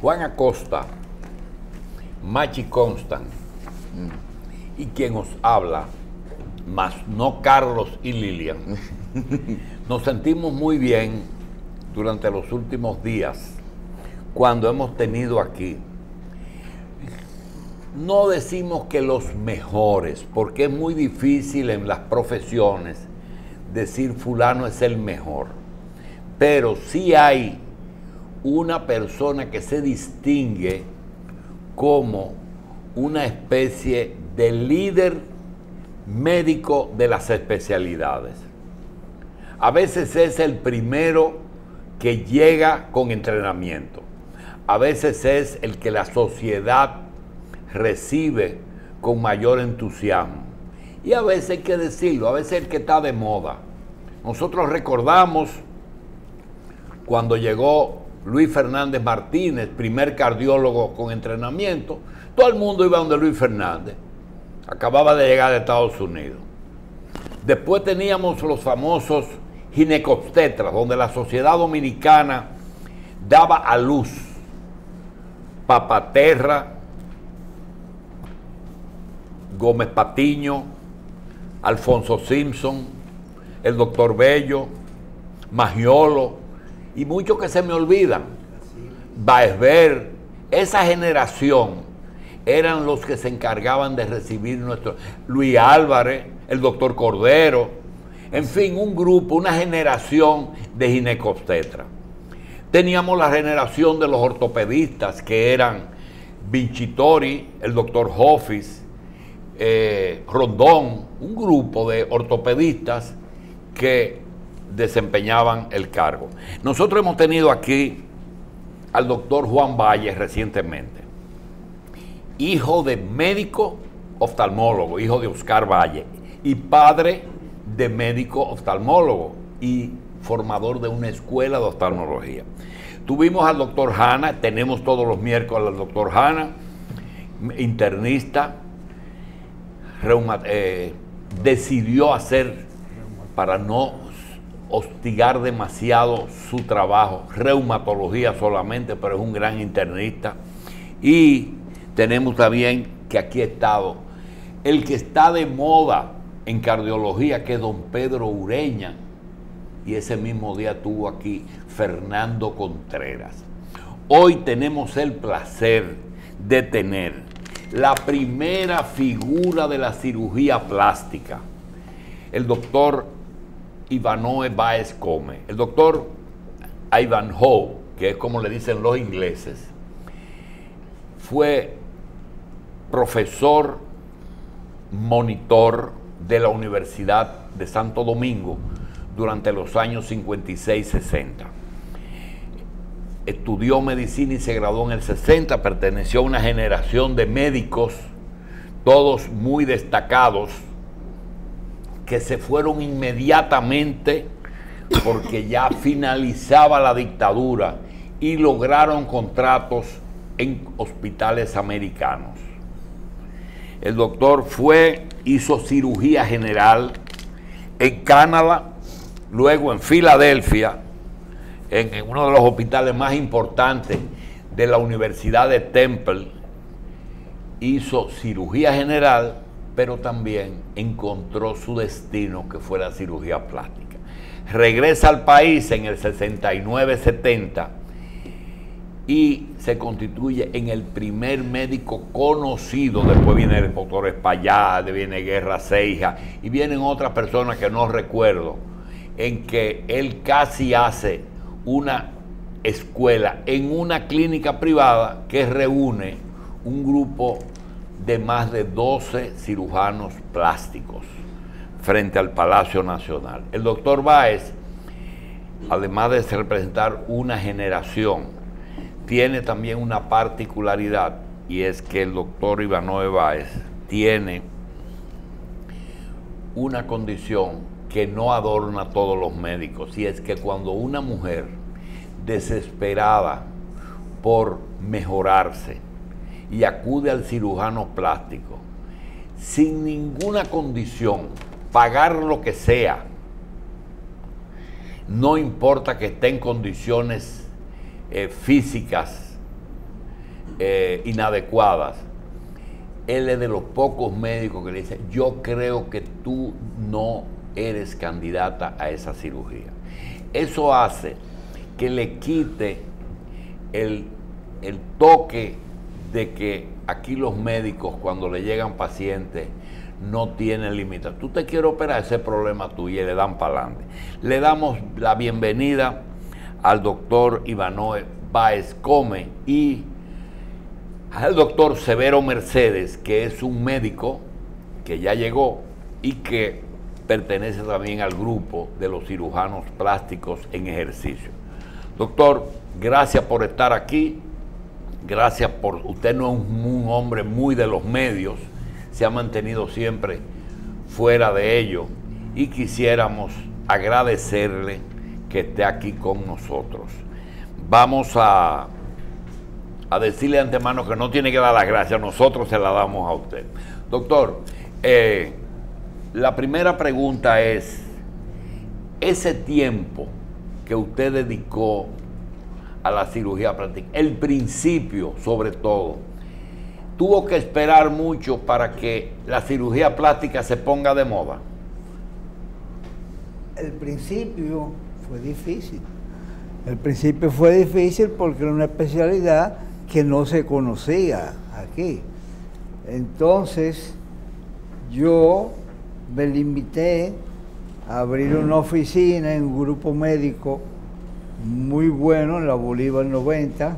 Juan Acosta, Machi Constant y quien os habla, más no Carlos y Lilian, nos sentimos muy bien durante los últimos días cuando hemos tenido aquí. No decimos que los mejores, porque es muy difícil en las profesiones decir fulano es el mejor, pero sí hay una persona que se distingue como una especie de líder médico de las especialidades. A veces es el primero que llega con entrenamiento, a veces es el que la sociedad recibe con mayor entusiasmo, y a veces hay que decirlo, a veces el que está de moda. Nosotros recordamos cuando llegó Luis Fernández Martínez, primer cardiólogo con entrenamiento, todo el mundo iba donde Luis Fernández, acababa de llegar de Estados Unidos. Después teníamos los famosos ginecobstetras, donde la sociedad dominicana daba a luz Papaterra, Gómez Patiño, Alfonso Simpson, el doctor Bello, Magiolo y muchos que se me olvidan. Baesver, esa generación eran los que se encargaban de recibir nuestro... Luis Álvarez, el doctor Cordero, en fin, un grupo, una generación de ginecobstetras. Teníamos la generación de los ortopedistas que eran Vincitori, el doctor Hoffis, Rondón, un grupo de ortopedistas que desempeñaban el cargo. Nosotros hemos tenido aquí al doctor Juan Valle recientemente, hijo de médico oftalmólogo, hijo de Oscar Valle, y padre de médico oftalmólogo y formador de una escuela de oftalmología. Tuvimos al doctor Hanna, tenemos todos los miércoles al doctor Hanna, internista, decidió hacer, para no hostigar demasiado su trabajo, reumatología solamente, pero es un gran internista. Y tenemos también que aquí ha estado el que está de moda en cardiología, que es don Pedro Ureña, y ese mismo día tuvo aquí Fernando Contreras. Hoy tenemos el placer de tener la primera figura de la cirugía plástica, el doctor Ivanhoe Báez Come. El doctor Ivanhoe, que es como le dicen los ingleses, fue profesor monitor de la Universidad de Santo Domingo durante los años 56-60. Estudió medicina y se graduó en el 60, perteneció a una generación de médicos, todos muy destacados, que se fueron inmediatamente porque ya finalizaba la dictadura y lograron contratos en hospitales americanos. El doctor hizo cirugía general en Canadá, luego en Filadelfia, en uno de los hospitales más importantes de la Universidad de Temple, hizo cirugía general, pero también encontró su destino, que fue la cirugía plástica. Regresa al país en el 69-70 y se constituye en el primer médico conocido. Después viene el doctor Espaillat, viene Guerra Ceija y vienen otras personas que no recuerdo, en que él casi hace una escuela en una clínica privada que reúne un grupo de más de 12 cirujanos plásticos frente al Palacio Nacional. El doctor Báez, además de representar una generación, tiene también una particularidad, y es que el doctor Ivanhoe Báez tiene una condición que no adorna a todos los médicos, y es que cuando una mujer desesperada por mejorarse y acude al cirujano plástico sin ninguna condición, pagar lo que sea, no importa que esté en condiciones físicas inadecuadas, él es de los pocos médicos que le dice, yo creo que tú no eres candidata a esa cirugía. Eso hace que le quite el toque de que aquí los médicos, cuando le llegan pacientes, no tienen límites. Tú te quieres operar, ese problema tuyo, y le dan para adelante. Le damos la bienvenida al doctor Ivanoe Báez Come y al doctor Severo Mercedes, que es un médico que ya llegó y que pertenece también al grupo de los cirujanos plásticos en ejercicio. Doctor, gracias por estar aquí. Gracias por... Usted no es un hombre muy de los medios, se ha mantenido siempre fuera de ello y quisiéramos agradecerle que esté aquí con nosotros. Vamos a decirle de antemano que no tiene que dar las gracias, nosotros se las damos a usted. Doctor, la primera pregunta es, ese tiempo que usted dedicó a la cirugía plástica, el principio sobre todo, tuvo que esperar mucho para que la cirugía plástica se ponga de moda. El principio fue difícil. El principio fue difícil porque era una especialidad que no se conocía aquí. Entonces, yo me limité a abrir una oficina en un grupo médico muy bueno en la Bolívar 90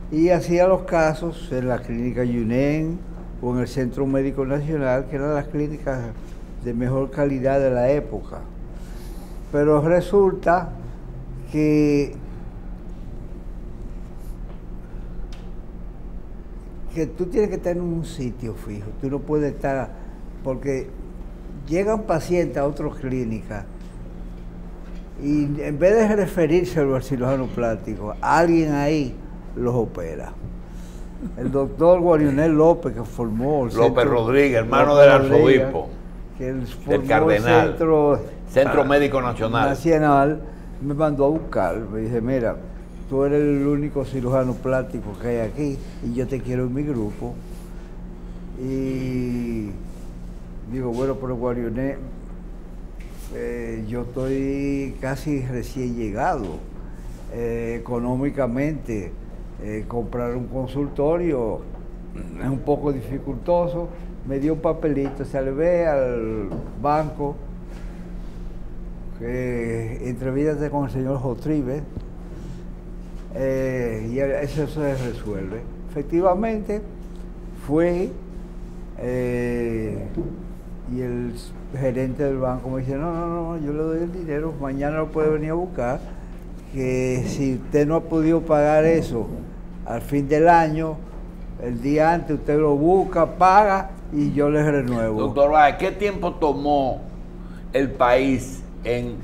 y hacía los casos en la clínica Yunen o en el Centro Médico Nacional, que eran las clínicas de mejor calidad de la época. Pero resulta que tú tienes que estar en un sitio fijo, tú no puedes estar, porque llegan pacientes a otras clínicas y en vez de referírselo al cirujano plástico, alguien ahí los opera. El doctor Guarionel López, que formó el López Rodríguez, hermano del arzobispo, del cardenal, Centro Médico Nacional, me mandó a buscar, me dice, mira, tú eres el único cirujano plástico que hay aquí y yo te quiero en mi grupo. Y digo, bueno, pero Guarionel, yo estoy casi recién llegado, económicamente, comprar un consultorio es un poco dificultoso. Me dio un papelito, se le ve al banco, entrevístate con el señor Jotribe, y eso se resuelve. Efectivamente, fue y el gerente del banco me dice, no, yo le doy el dinero, mañana lo puede venir a buscar, que si usted no ha podido pagar eso al fin del año, el día antes usted lo busca, paga y yo le renuevo. Doctor Báez, ¿qué tiempo tomó el país en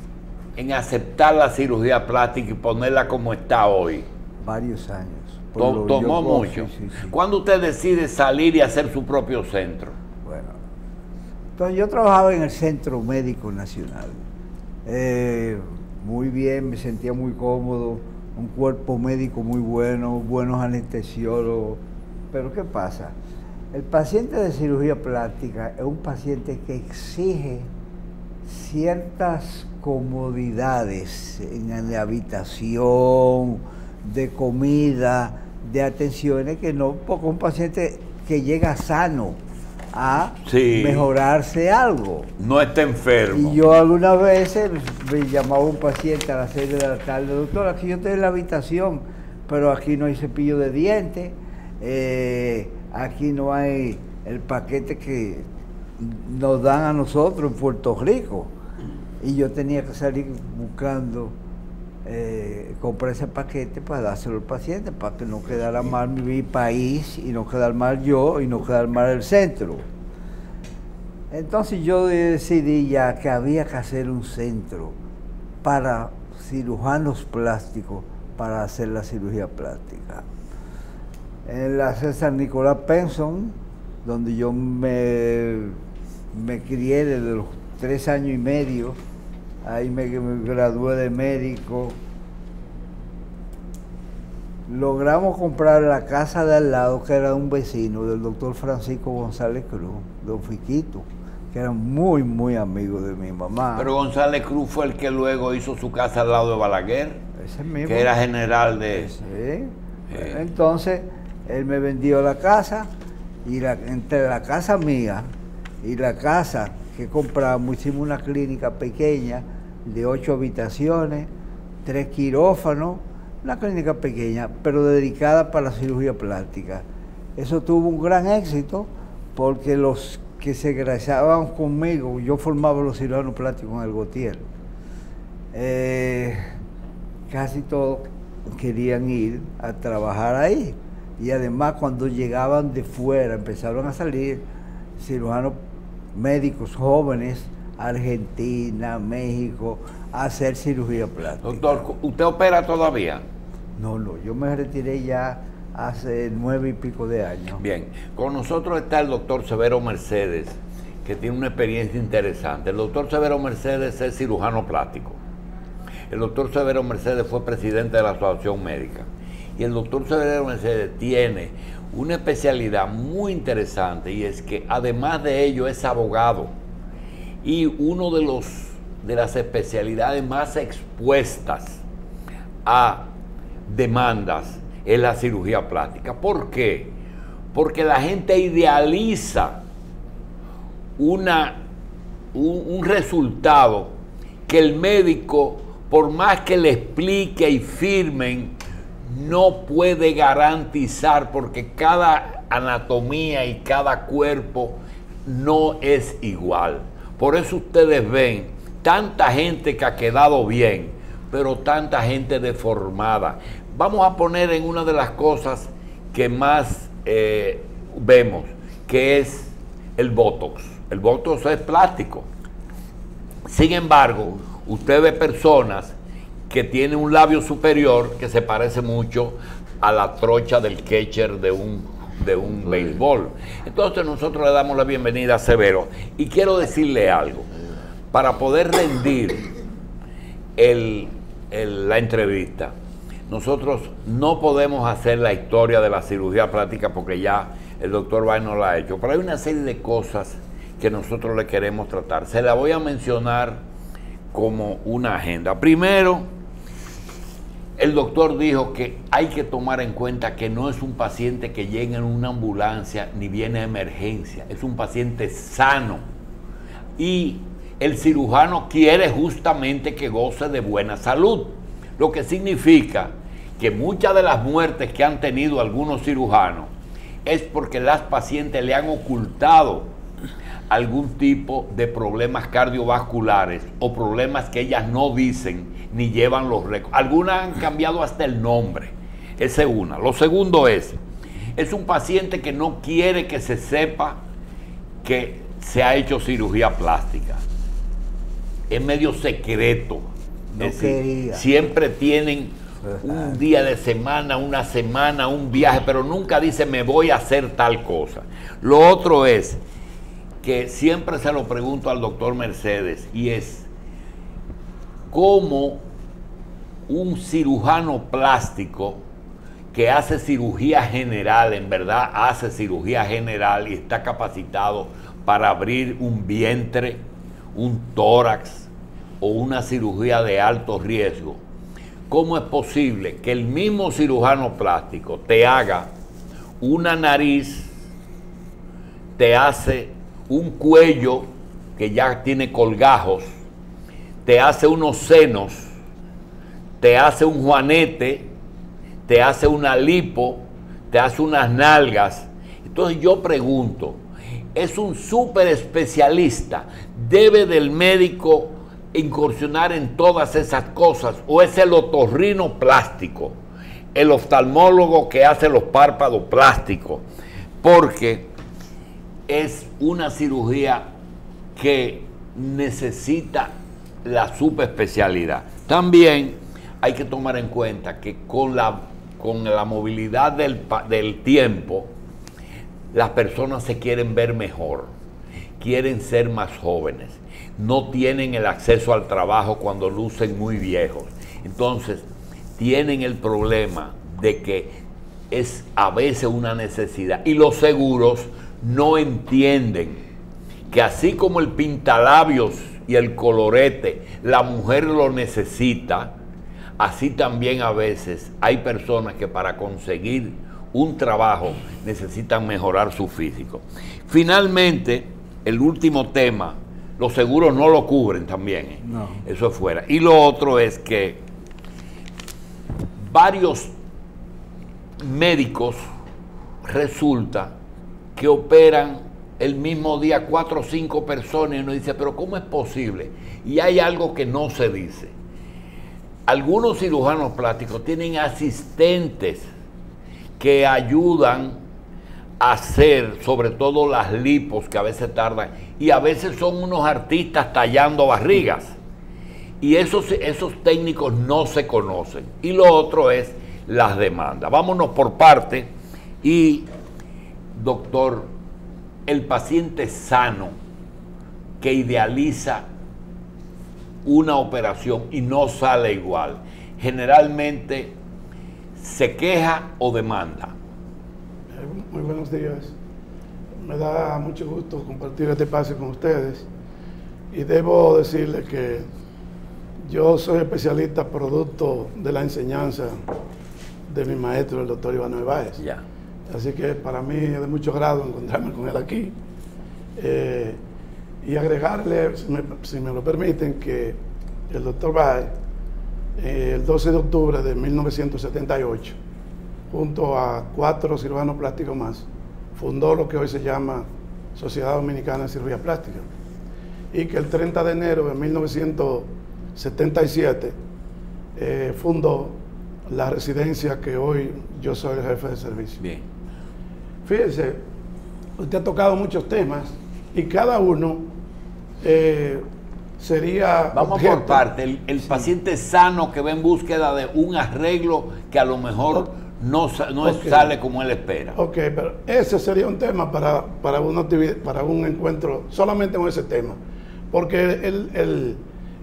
aceptar la cirugía plástica y ponerla como está hoy? Varios años. Tomó mucho. Sí. ¿Cuándo usted decide salir y hacer su propio centro? Bueno, entonces yo trabajaba en el Centro Médico Nacional. Muy bien, me sentía muy cómodo, un cuerpo médico muy bueno, buenos anestesiólogos. Pero ¿qué pasa? El paciente de cirugía plástica es un paciente que exige ciertas comodidades en la habitación, de comida, de atenciones, que no, porque un paciente que llega sano a mejorarse algo. No está enfermo. Y yo algunas veces me llamaba un paciente a las 6 de la tarde, doctor, aquí yo estoy en la habitación, pero aquí no hay cepillo de dientes, aquí no hay el paquete que nos dan a nosotros en Puerto Rico. Y yo tenía que salir buscando, comprar ese paquete para dárselo al paciente, para que no quedara mal mi país, y no quedar mal yo, y no quedar mal el centro. Entonces yo decidí ya que había que hacer un centro para cirujanos plásticos, para hacer la cirugía plástica. En la César Nicolás Penson, donde yo me crié desde los 3 años y medio, ahí me gradué de médico logramos comprar la casa de al lado, que era un vecino del doctor Francisco González Cruz, don Fiquito, que era muy, muy amigo de mi mamá. Pero González Cruz fue el que luego hizo su casa al lado de Balaguer, Ese mismo. que era general de... Sí. Entonces, él me vendió la casa, y entre la casa mía y la casa que compramos, hicimos una clínica pequeña de 8 habitaciones, 3 quirófanos, una clínica pequeña, pero dedicada para la cirugía plástica. Eso tuvo un gran éxito porque los que se egresaban conmigo, yo formaba los cirujanos plásticos en el Gautier, casi todos querían ir a trabajar ahí. Y además cuando llegaban de fuera, empezaron a salir cirujanos médicos jóvenes, Argentina, México, a hacer cirugía plástica. Doctor, ¿usted opera todavía? No, yo me retiré ya hace 9 y pico de años. Bien, con nosotros está el doctor Severo Mercedes, que tiene una experiencia interesante. El doctor Severo Mercedes es cirujano plástico. El doctor Severo Mercedes fue presidente de la Asociación Médica. Y el doctor Severo Mercedes tiene una especialidad muy interesante, y es que además de ello es abogado. Y uno de las especialidades más expuestas a demandas es la cirugía plástica. ¿Por qué? Porque la gente idealiza un resultado que el médico, por más que le explique y firmen, no puede garantizar, porque cada anatomía y cada cuerpo no es igual. Por eso ustedes ven tanta gente que ha quedado bien, pero tanta gente deformada. Vamos a poner en una de las cosas que más vemos, que es el Botox. El Botox es plástico. Sin embargo, usted ve personas que tienen un labio superior que se parece mucho a la trocha del catcher de un béisbol. Entonces nosotros le damos la bienvenida a Severo. Y quiero decirle algo. Para poder rendir la entrevista, nosotros no podemos hacer la historia de la cirugía plástica porque ya el doctor Bay no la ha hecho. Pero hay una serie de cosas que nosotros le queremos tratar. Se la voy a mencionar como una agenda. Primero, el doctor dijo que hay que tomar en cuenta que no es un paciente que llega en una ambulancia ni viene a emergencia, es un paciente sano. Y el cirujano quiere justamente que goce de buena salud, lo que significa que muchas de las muertes que han tenido algunos cirujanos es porque las pacientes le han ocultado algún tipo de problemas cardiovasculares o problemas que ellas no dicen ni llevan los récords. Algunas han cambiado hasta el nombre. Esa es una. Lo segundo es un paciente que no quiere que se sepa que se ha hecho cirugía plástica. Es medio secreto. No es decir, quería. siempre tienen un día de semana, una semana, un viaje, pero nunca dice me voy a hacer tal cosa. Lo otro es que siempre se lo pregunto al doctor Mercedes, y es cómo un cirujano plástico que hace cirugía general, en verdad hace cirugía general y está capacitado para abrir un vientre, un tórax o una cirugía de alto riesgo, ¿cómo es posible que el mismo cirujano plástico te haga una nariz, te hace un cuello que ya tiene colgajos, te hace unos senos, te hace un juanete, te hace una lipo, te hace unas nalgas? Entonces yo pregunto, ¿es un súper especialista? ¿Debe del médico incursionar en todas esas cosas? ¿O es el otorrino plástico, el oftalmólogo que hace los párpados plásticos? Porque es una cirugía que necesita la subespecialidad. También hay que tomar en cuenta que con la movilidad del tiempo, las personas se quieren ver mejor, quieren ser más jóvenes, no tienen el acceso al trabajo cuando lucen muy viejos. Entonces, tienen el problema de que es a veces una necesidad. Y los seguros no entienden que así como el pintalabios y el colorete, la mujer lo necesita, así también a veces hay personas que para conseguir un trabajo necesitan mejorar su físico. Finalmente, el último tema, los seguros no lo cubren también, ¿eh? No. Eso es fuera. Y lo otro es que varios médicos resulta que operan el mismo día 4 o 5 personas y uno dice, pero ¿cómo es posible? Y hay algo que no se dice. Algunos cirujanos plásticos tienen asistentes que ayudan a hacer, sobre todo las lipos, que a veces tardan, y a veces son unos artistas tallando barrigas. Y esos técnicos no se conocen. Y lo otro es las demandas. Vámonos por parte. Y, doctor, el paciente sano que idealiza una operación y no sale igual, generalmente se queja o demanda. Muy buenos días. Me da mucho gusto compartir este espacio con ustedes y debo decirles que yo soy especialista producto de la enseñanza de mi maestro, el doctor Iván Narváez. Ya. Así que para mí es de mucho grado encontrarme con él aquí. Y agregarle, si me lo permiten, que el doctor Báez, el 12 de octubre de 1978, junto a 4 cirujanos plásticos más, fundó lo que hoy se llama Sociedad Dominicana de Cirugía Plástica. Y que el 30 de enero de 1977 fundó la residencia que hoy yo soy el jefe de servicio. Bien. Fíjense, usted ha tocado muchos temas y cada uno sería... Vamos objeto. por parte. El sí. Paciente sano que va en búsqueda de un arreglo que a lo mejor no okay. Sale como él espera. Ok, pero ese sería un tema para una actividad, para un encuentro solamente con ese tema. Porque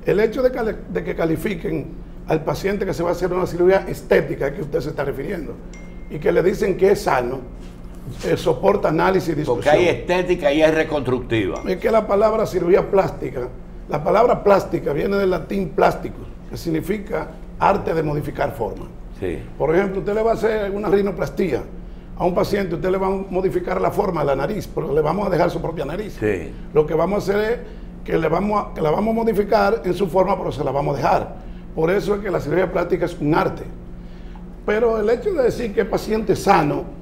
el hecho de que califiquen al paciente que se va a hacer una cirugía estética, a que usted se está refiriendo, y que le dicen que es sano, soporta análisis y discusión. Porque hay estética y hay reconstructiva. Es que la palabra cirugía plástica, la palabra plástica viene del latín plasticus, que significa arte de modificar forma. Sí. Por ejemplo, usted le va a hacer una rinoplastía a un paciente, usted le va a modificar la forma de la nariz, pero le vamos a dejar su propia nariz. Sí. Lo que vamos a hacer es que la vamos a modificar en su forma, pero se la vamos a dejar. Por eso es que la cirugía plástica es un arte. Pero el hecho de decir que el paciente sano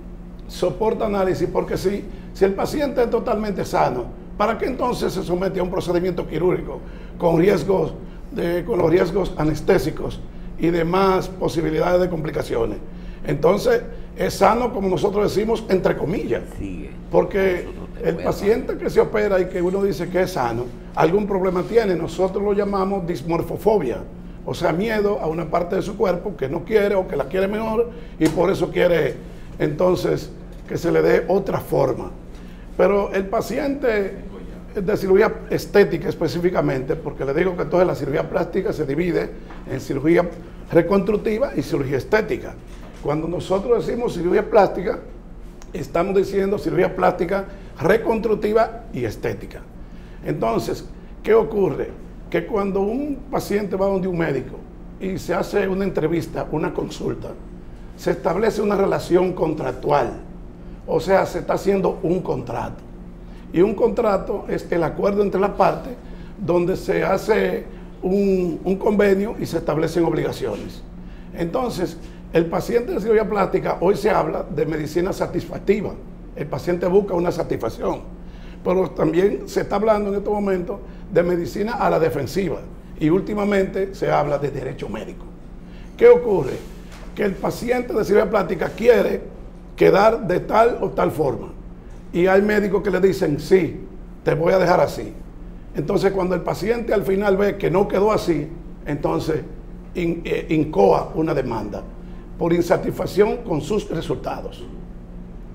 soporta análisis, porque si el paciente es totalmente sano, ¿para qué entonces se somete a un procedimiento quirúrgico con los riesgos anestésicos y demás posibilidades de complicaciones? Entonces es sano, como nosotros decimos, entre comillas. Sigue. Porque el paciente que se opera y que uno dice que es sano, algún problema tiene. Nosotros lo llamamos dismorfofobia, o sea, miedo a una parte de su cuerpo que no quiere o que la quiere mejor y por eso quiere entonces que se le dé otra forma. Pero el paciente de cirugía estética específicamente, porque le digo que entonces la cirugía plástica se divide en cirugía reconstructiva y cirugía estética. Cuando nosotros decimos cirugía plástica, estamos diciendo cirugía plástica reconstructiva y estética. Entonces, ¿qué ocurre? Que cuando un paciente va donde un médico y se hace una entrevista, una consulta, se establece una relación contractual, o sea, se está haciendo un contrato. Y un contrato es el acuerdo entre las partes donde se hace un convenio y se establecen obligaciones. Entonces, el paciente de cirugía plástica, hoy se habla de medicina satisfactiva. El paciente busca una satisfacción. Pero también se está hablando en estos momentos de medicina a la defensiva. Y últimamente se habla de derecho médico. ¿Qué ocurre? Que el paciente de cirugía plástica quiere quedar de tal o tal forma. Y hay médicos que le dicen, sí, te voy a dejar así. Entonces, cuando el paciente al final ve que no quedó así, entonces incoa una demanda por insatisfacción con sus resultados.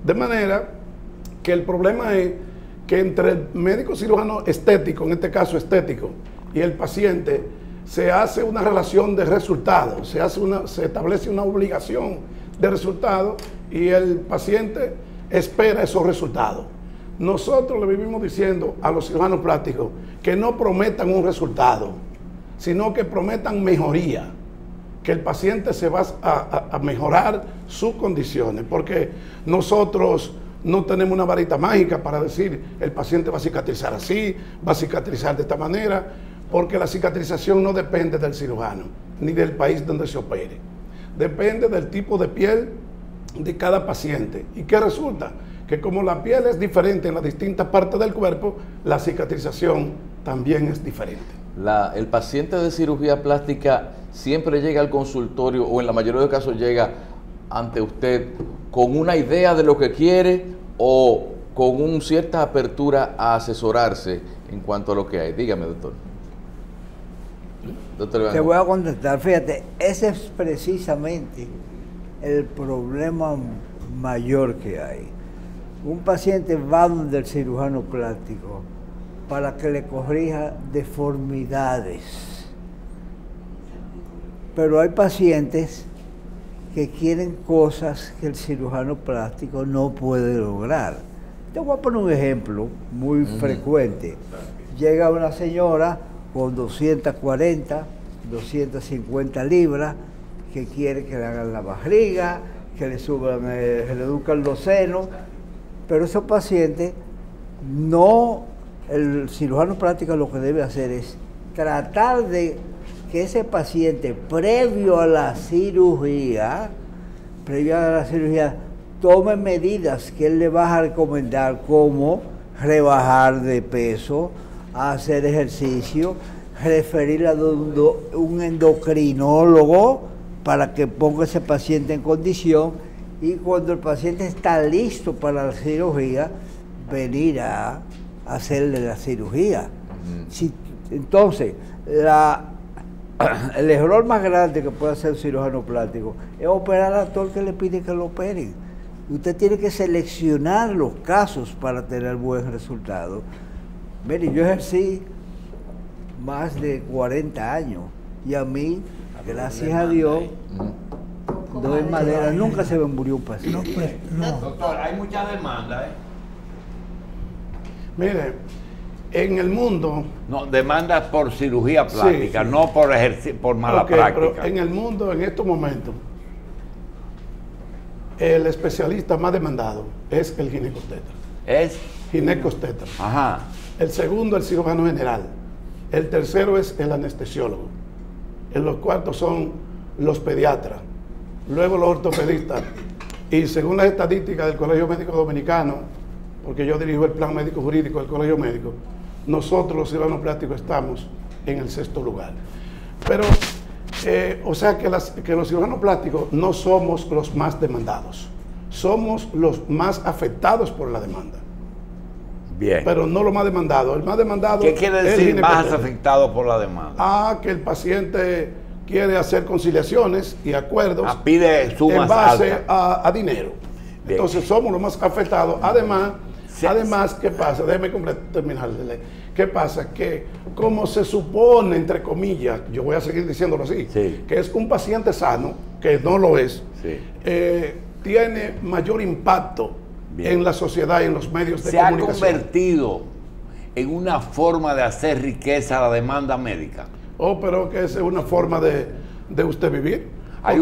De manera que el problema es que entre el médico cirujano estético, en este caso estético, y el paciente, se hace una relación de resultados, se establece una obligación de resultados y el paciente espera esos resultados. Nosotros le vivimos diciendo a los cirujanos plásticos que no prometan un resultado, sino que prometan mejoría, que el paciente se va a mejorar sus condiciones, porque nosotros no tenemos una varita mágica para decir el paciente va a cicatrizar así, va a cicatrizar de esta manera, porque la cicatrización no depende del cirujano, ni del país donde se opere. Depende del tipo de piel de cada paciente. ¿Y qué resulta? Que como la piel es diferente en las distintas partes del cuerpo, la cicatrización también es diferente. El paciente de cirugía plástica siempre llega al consultorio, o en la mayoría de los casos llega ante usted con una idea de lo que quiere o con una cierta apertura a asesorarse en cuanto a lo que hay. Dígame, doctor. Te voy a contestar. Fíjate, ese es precisamente el problema mayor que hay. Un paciente va donde el cirujano plástico para que le corrija deformidades. Pero hay pacientes que quieren cosas que el cirujano plástico no puede lograr. Te voy a poner un ejemplo muy frecuente. Llega una señora con 240, 250 libras, que quiere que le hagan la barriga, que le suban, le reduzcan los senos, pero esos pacientes no, el cirujano plástico lo que debe hacer es tratar de que ese paciente previo a la cirugía, tome medidas que él le va a recomendar, como rebajar de peso, hacer ejercicio, referir a un endocrinólogo para que ponga ese paciente en condición, y cuando el paciente está listo para la cirugía, venir a hacerle la cirugía. Entonces, el error más grande que puede hacer un cirujano plástico es operar al actor que le pide que lo operen. Usted tiene que seleccionar los casos para tener buen resultado. Mire, yo ejercí más de 40 años y a mí, gracias a Dios, doy madera, nunca se me murió un paciente. Doctor, hay mucha demanda, Mire, en el mundo... No, demandas por cirugía plástica, sí. No por mala práctica. Pero en el mundo, en estos momentos, el especialista más demandado es el ginecobstetra. ¿Es? Ginecobstetra. Ajá. El segundo, el cirujano general. El tercero es el anestesiólogo. En los cuartos son los pediatras. Luego los ortopedistas. Y según las estadísticas del Colegio Médico Dominicano, porque yo dirijo el plan médico jurídico del Colegio Médico, nosotros los cirujanos plásticos estamos en el 6º lugar. Pero, o sea que los cirujanos plásticos no somos los más demandados. Somos los más afectados por la demanda. Bien. Pero no lo más demandado. El más demandado. ¿Qué quiere decir más afectado por la demanda? Que el paciente quiere hacer conciliaciones y acuerdos. Pide sumas en base altas. A dinero. Bien. Entonces somos los más afectados. Además, ¿qué pasa? Déjeme terminar de leer. ¿Qué pasa? Que como se supone, entre comillas, yo voy a seguir diciéndolo así, sí, que es un paciente sano, que no lo es, sí, tiene mayor impacto, bien, en la sociedad y en los medios de comunicación. ¿Se ha convertido en una forma de hacer riqueza la demanda médica? Pero que esa es una forma de usted vivir. Hay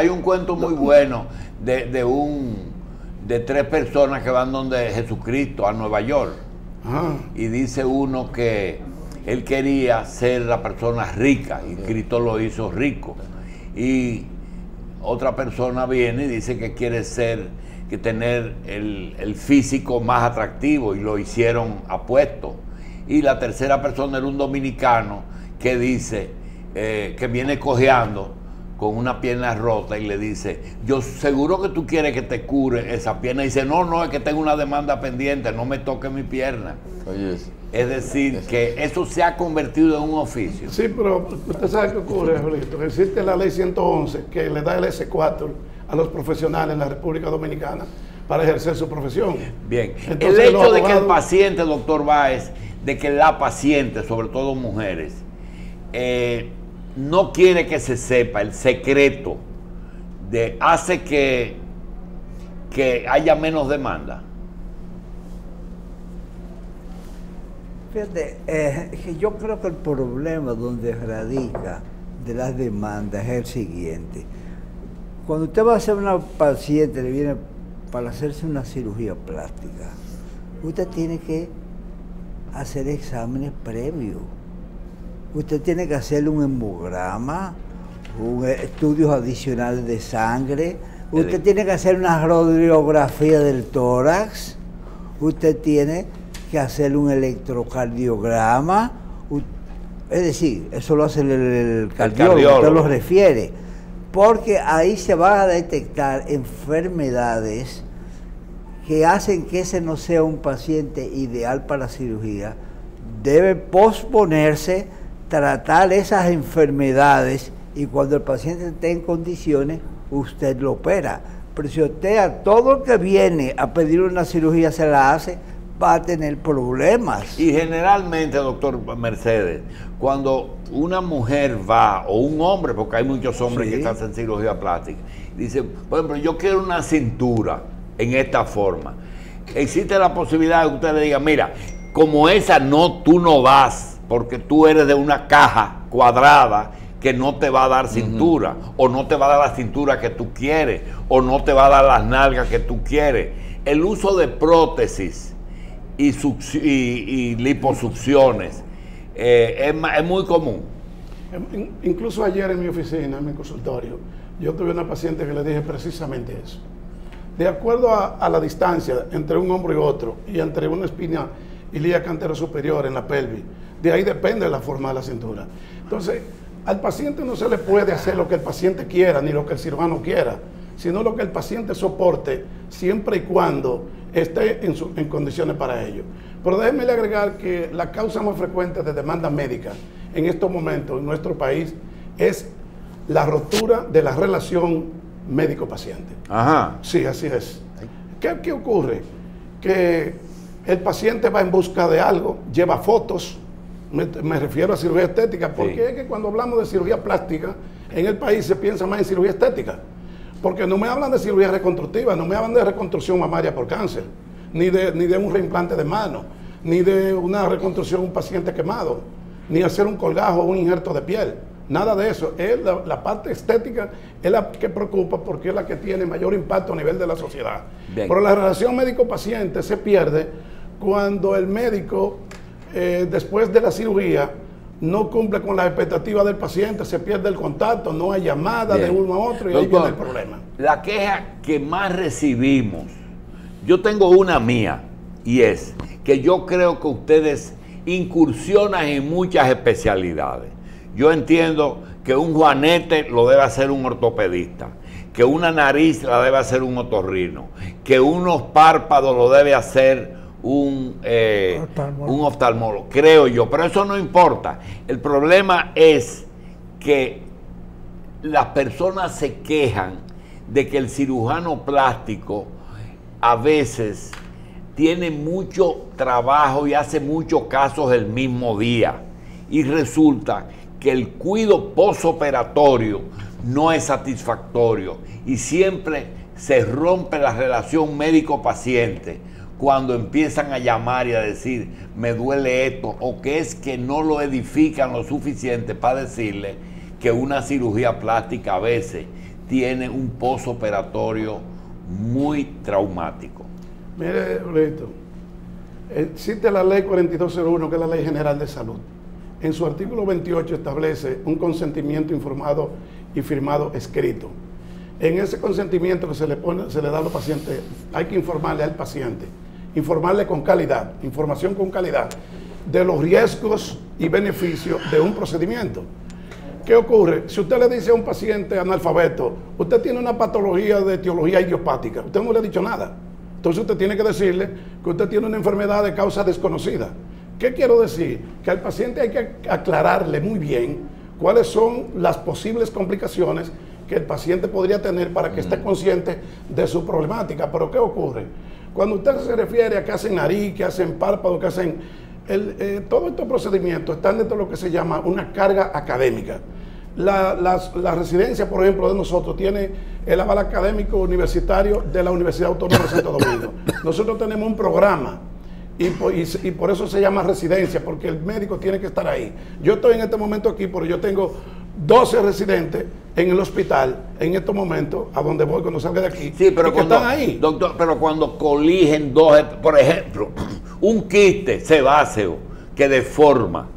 un cuento muy bueno de 3 personas que van donde Jesucristo, a Nueva York. Y dice uno que él quería ser la persona rica y Cristo lo hizo rico. Y otra persona viene y dice que quiere tener el físico más atractivo y lo hicieron apuesto. Y la tercera persona era un dominicano que dice que viene cojeando con una pierna rota y le dice: yo seguro que tú quieres que te cure esa pierna. Y dice: no, es que tengo una demanda pendiente, no me toque mi pierna. Oye, es decir, que eso se ha convertido en un oficio. Sí, pero usted sabe qué ocurre, Julito. Existe la ley 111 que le da el S4 a los profesionales en la República Dominicana para ejercer su profesión. Bien. Entonces, el hecho de que el paciente, doctor Báez, de que la paciente, sobre todo mujeres, no quiere que se sepa el secreto hace que haya menos demanda? Fíjate, que yo creo que el problema donde radica de las demandas es el siguiente. Cuando usted va a hacer una paciente, le viene para hacerse una cirugía plástica, usted tiene que hacer exámenes previos. Usted tiene que hacerle un hemograma, estudios adicionales de sangre, usted tiene que hacer una radiografía del tórax, usted tiene que hacer un electrocardiograma, es decir, eso lo hace el cardiólogo, usted lo refiere, porque ahí se van a detectar enfermedades que hacen que ese no sea un paciente ideal para la cirugía. Debe posponerse, tratar esas enfermedades y cuando el paciente esté en condiciones, usted lo opera. Pero si usted a todo el que viene a pedir una cirugía se la hace, va a tener problemas. Y generalmente, doctor Mercedes, cuando una mujer va, o un hombre, porque hay muchos hombres que están en cirugía plástica, dice, por ejemplo, yo quiero una cintura en esta forma. Existe la posibilidad de que usted le diga, mira, como esa tú no vas, porque tú eres de una caja cuadrada que no te va a dar cintura, o no te va a dar la cintura que tú quieres, o no te va a dar las nalgas que tú quieres. El uso de prótesis y liposucciones es muy común. Incluso ayer en mi oficina, en mi consultorio, yo tuve una paciente que le dije precisamente eso. De acuerdo a la distancia entre un hombro y otro, y entre una espina ilíaca anterior superior en la pelvis, de ahí depende la forma de la cintura. Entonces, al paciente no se le puede hacer lo que el paciente quiera, ni lo que el cirujano quiera, sino lo que el paciente soporte, siempre y cuando esté en condiciones para ello. Pero déjeme agregar que la causa más frecuente de demanda médica en estos momentos en nuestro país es la rotura de la relación médico-paciente. Ajá. Sí, así es. ¿Qué ocurre? Que el paciente va en busca de algo, lleva fotos, me refiero a cirugía estética, porque es que cuando hablamos de cirugía plástica, en el país se piensa más en cirugía estética, porque no me hablan de cirugía reconstructiva, no me hablan de reconstrucción mamaria por cáncer, ni de un reimplante de mano, ni de una reconstrucción de un paciente quemado, ni hacer un colgajo o un injerto de piel. Nada de eso. Es la parte estética es la que preocupa porque es la que tiene mayor impacto a nivel de la sociedad. Bien. Pero la relación médico-paciente se pierde cuando el médico, después de la cirugía, no cumple con las expectativas del paciente, se pierde el contacto, no hay llamada de uno a otro y ahí viene el problema. La queja que más recibimos, yo tengo una mía, y es que yo creo que ustedes incursionan en muchas especialidades. Yo entiendo que un juanete lo debe hacer un ortopedista, que una nariz la debe hacer un otorrino, que unos párpados lo debe hacer un oftalmólogo, creo yo, pero eso no importa. El problema es que las personas se quejan de que el cirujano plástico a veces tiene mucho trabajo y hace muchos casos el mismo día, y resulta que el cuidado postoperatorio no es satisfactorio y siempre se rompe la relación médico-paciente cuando empiezan a llamar y a decir me duele esto, o que es que no lo edifican lo suficiente para decirle que una cirugía plástica a veces tiene un postoperatorio muy traumático. Mire, Brito, existe la ley 4201, que es la Ley General de Salud. En su artículo 28 establece un consentimiento informado y firmado escrito. En ese consentimiento que se le da a los pacientes, hay que informarle al paciente, informarle con calidad, información con calidad, de los riesgos y beneficios de un procedimiento. ¿Qué ocurre? Si usted le dice a un paciente analfabeto, usted tiene una patología de etiología idiopática, usted no le ha dicho nada. Entonces usted tiene que decirle que usted tiene una enfermedad de causa desconocida. ¿Qué quiero decir? Que al paciente hay que aclararle muy bien cuáles son las posibles complicaciones que el paciente podría tener para que esté consciente de su problemática. Pero ¿qué ocurre? Cuando usted se refiere a que hacen nariz, que hacen párpado, que hacen... todos estos procedimientos están dentro de lo que se llama una carga académica. la residencia, por ejemplo, de nosotros tiene el aval académico universitario de la Universidad Autónoma de Santo Domingo. Nosotros tenemos un programa y por eso se llama residencia, porque el médico tiene que estar ahí. Yo estoy en este momento aquí porque yo tengo 12 residentes en el hospital en estos momentos, a donde voy cuando salga de aquí. Sí, pero que están ahí. Doctor, pero cuando coligen dos, por ejemplo, un quiste sebáceo que deforma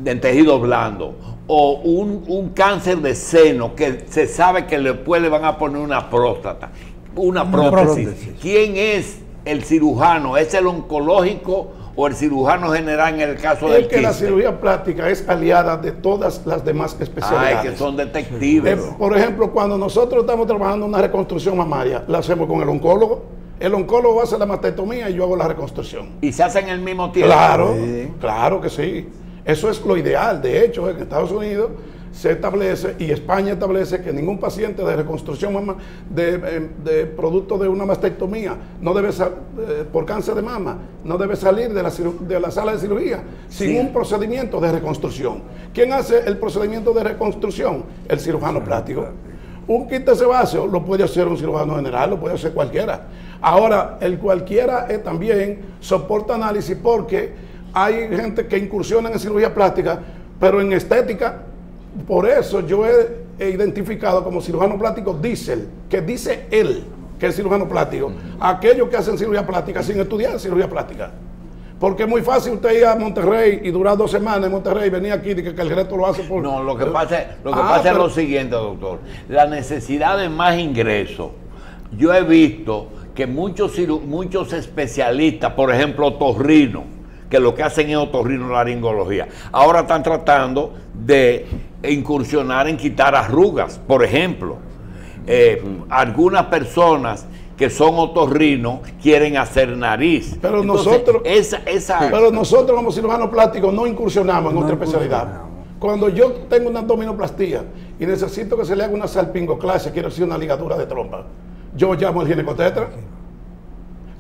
en tejido blando, o un cáncer de seno que se sabe que después le van a poner una próstata, una prótesis. ¿Quién es el cirujano? ¿Es el oncológico o el cirujano general en el caso del quiste? Que la cirugía plástica es aliada de todas las demás especialidades. Ay, que son detectives. Por ejemplo, cuando nosotros estamos trabajando una reconstrucción mamaria, la hacemos con el oncólogo. El oncólogo hace la mastectomía y yo hago la reconstrucción. ¿Y se hacen al mismo tiempo? Claro, claro que sí. Eso es lo ideal. De hecho, en Estados Unidos se establece, y España establece, que ningún paciente de reconstrucción de producto de una mastectomía no debe por cáncer de mama, no debe salir de la sala de cirugía sin un procedimiento de reconstrucción. ¿Quién hace el procedimiento de reconstrucción? El cirujano plástico. Un quiste sebáceo lo puede hacer un cirujano general, lo puede hacer cualquiera. Ahora, el cualquiera también soporta análisis, porque hay gente que incursiona en cirugía plástica, pero en estética. Por eso yo he identificado como cirujano plástico diésel, que dice él que es cirujano plástico, aquellos que hacen cirugía plástica sin estudiar cirugía plástica. Porque es muy fácil usted ir a Monterrey y durar 2 semanas en Monterrey y venir aquí y que el resto lo hace por... No, lo que pasa es lo siguiente, doctor. La necesidad de más ingresos. Yo he visto que muchos especialistas, por ejemplo, otorrinos, que lo que hacen es otorrinolaringología, ahora están tratando de incursionar en quitar arrugas, por ejemplo. Algunas personas que son otorrinos quieren hacer nariz. Pero entonces, pero nosotros como cirujanos plásticos no incursionamos en otra especialidad. Cuando yo tengo una abdominoplastía y necesito que se le haga una salpingoclasia, quiero decir una ligadura de trompa, yo llamo al ginecotetra.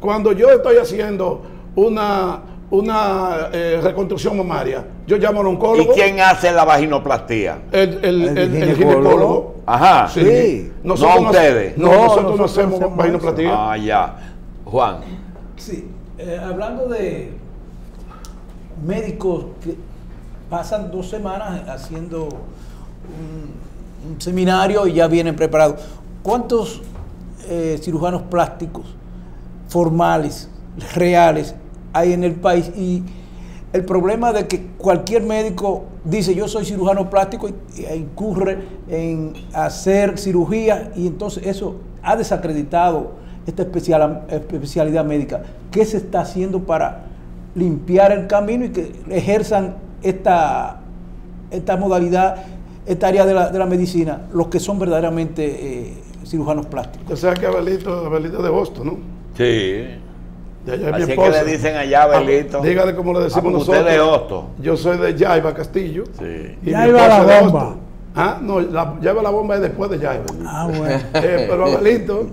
Cuando yo estoy haciendo una reconstrucción mamaria, yo llamo al oncólogo. ¿Y quién hace la vaginoplastía? El ginecólogo. Ajá. Sí. Nosotros no ustedes. Nosotros no hacemos vaginoplastía. Ah, ya. Juan. Sí. Hablando de médicos que pasan 2 semanas haciendo un seminario y ya vienen preparados. ¿Cuántos cirujanos plásticos formales, reales, hay en el país? Y el problema de que cualquier médico dice yo soy cirujano plástico e incurre en hacer cirugía, y entonces eso ha desacreditado esta especialidad médica. ¿Qué se está haciendo para limpiar el camino y que ejerzan esta modalidad, esta área de la medicina, los que son verdaderamente cirujanos plásticos? O sea que Abelito de Boston, ¿no? Sí. Así que le dicen allá, Abelito. Dígale como le decimos nosotros. Usted de Hosto. Yo soy de Yaiba, Castillo. Sí. Y Yaiba la bomba. Ah, no, Yaiba la bomba es después de Yaiba. Ah, bueno. Pero Abelito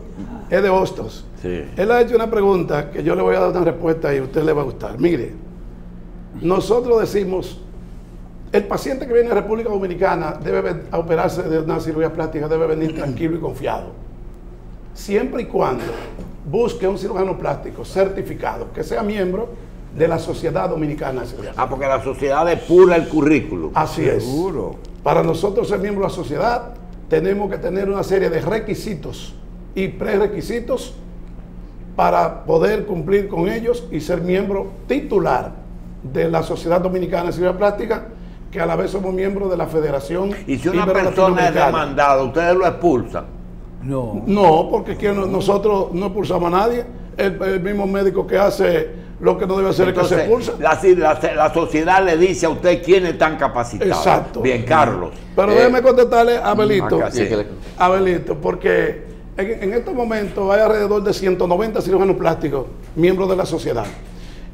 es de Hostos. Sí. Él ha hecho una pregunta que yo le voy a dar una respuesta y a usted le va a gustar. Mire, nosotros decimos, el paciente que viene a República Dominicana debe a operarse de una cirugía plástica, debe venir tranquilo y confiado. Siempre y cuando busque un cirujano plástico certificado, que sea miembro de la Sociedad Dominicana de Cirugía. Ah, porque la sociedad depura el currículum. Así es. Seguro. Para nosotros ser miembro de la sociedad, tenemos que tener una serie de requisitos y prerequisitos para poder cumplir con ellos y ser miembro titular de la Sociedad Dominicana de Cirugía Plástica, que a la vez somos miembros de la Federación. Y si una persona es demandada, ¿ustedes lo expulsan? No, porque nosotros no expulsamos a nadie. El mismo médico que hace lo que no debe hacer. Entonces, es que se expulsa. La sociedad le dice a usted quiénes están capacitados. Exacto. Bien, Carlos. Pero déjeme contestarle a Abelito. Sí. Abelito, porque en estos momentos hay alrededor de 190 cirujanos plásticos, miembros de la sociedad.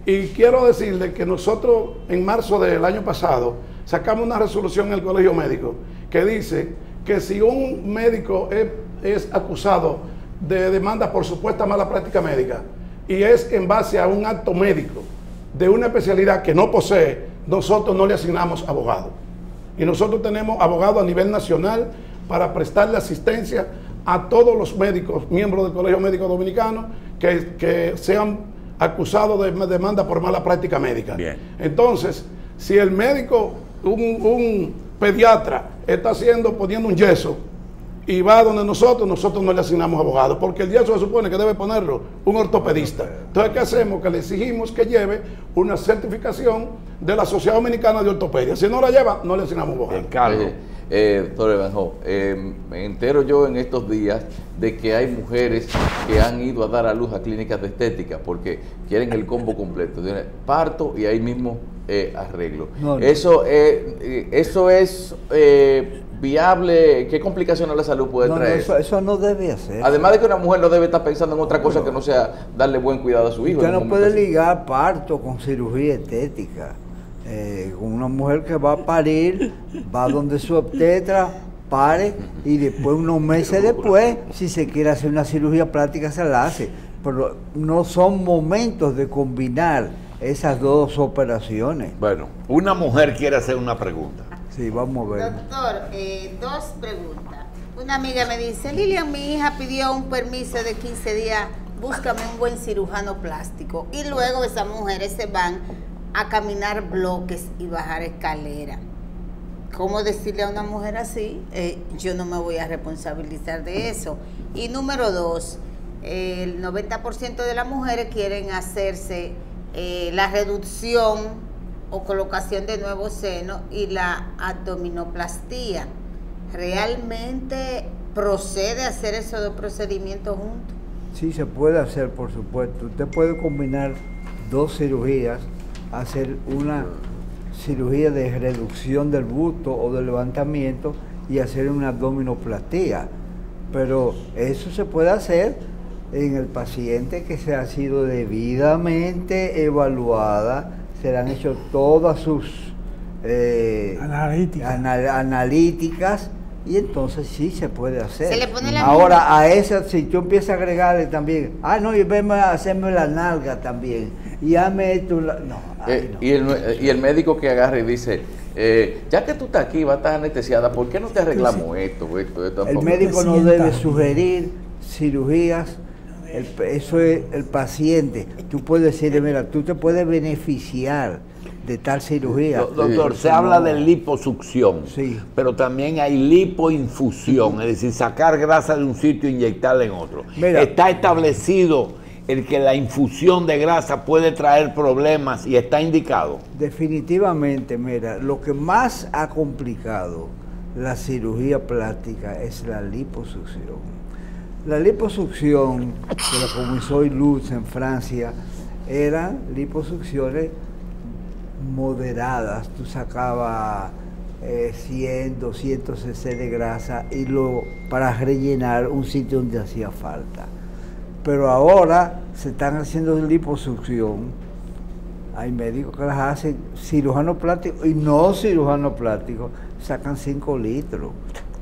Y quiero decirle que nosotros en marzo del año pasado sacamos una resolución en el Colegio Médico que dice que si un médico es acusado de demanda por supuesta mala práctica médica y es en base a un acto médico de una especialidad que no posee, nosotros no le asignamos abogado. Y nosotros tenemos abogados a nivel nacional para prestarle asistencia a todos los médicos, miembros del Colegio Médico Dominicano, que sean acusados de demanda por mala práctica médica. Bien. Entonces, si el médico, un pediatra, está poniendo un yeso y va donde nosotros no le asignamos abogado, porque el yeso se supone que debe ponerlo un ortopedista. Entonces, ¿qué hacemos? Que le exigimos que lleve una certificación de la Sociedad Dominicana de Ortopedia. Si no la lleva, no le asignamos abogado. Carlos. Doctor Evanjo, me entero yo en estos días de que hay mujeres que han ido a dar a luz a clínicas de estética porque quieren el combo completo, parto y ahí mismo arreglo. No. Eso es viable. ¿Qué complicaciones a la salud puede traer? Eso no debe hacer. Además de que una mujer no debe estar pensando en otra cosa que no sea darle buen cuidado a su hijo. Usted no puede ligar parto con cirugía estética. Una mujer que va a parir, va donde su obstetra, pare y después, unos meses después, si se quiere hacer una cirugía plástica, se la hace. Pero no son momentos de combinar esas dos operaciones. Bueno, una mujer quiere hacer una pregunta. Sí, vamos a ver. Doctor, dos preguntas. Una amiga me dice, Lilian, mi hija pidió un permiso de 15 días, búscame un buen cirujano plástico. Y luego esas mujeres se van a caminar bloques y bajar escaleras. ¿Cómo decirle a una mujer así? Yo no me voy a responsabilizar de eso. Y número dos, el 90% de las mujeres quieren hacerse la reducción o colocación de nuevos senos y la abdominoplastía. ¿Realmente procede a hacer esos dos procedimientos juntos? Sí, se puede hacer, por supuesto. Usted puede combinar dos cirugías, hacer una cirugía de reducción del busto o de levantamiento y hacer una abdominoplastía. Pero eso se puede hacer en el paciente que se ha sido debidamente evaluada, se le han hecho todas sus analíticas y entonces sí se puede hacer. Se le pone la Ahora misma. a esa, si tú empiezas a agregarle también, no, y venme a hacerme la nalga también, y hazme esto, no. Y el médico que agarra y dice, ya que tú estás aquí, vas a estar anestesiada, ¿por qué no te arreglamos esto? El médico no debe sugerir cirugías, eso es el paciente. Tú puedes decirle, mira, tú te puedes beneficiar de tal cirugía. Doctor, se habla de liposucción, Sí. pero también hay lipoinfusión, es decir, sacar grasa de un sitio e inyectarla en otro. Mira. Está establecido el que la infusión de grasa puede traer problemas y está indicado. Definitivamente, mira, lo que más ha complicado la cirugía plástica es la liposucción. La liposucción, que la comenzó Lutz en Francia, eran liposucciones moderadas. Tú sacabas 100, 200 cc de grasa y luego para rellenar un sitio donde hacía falta. Pero ahora se están haciendo liposucción. Hay médicos que las hacen, cirujanos plásticos y no cirujanos plásticos, sacan 5 litros.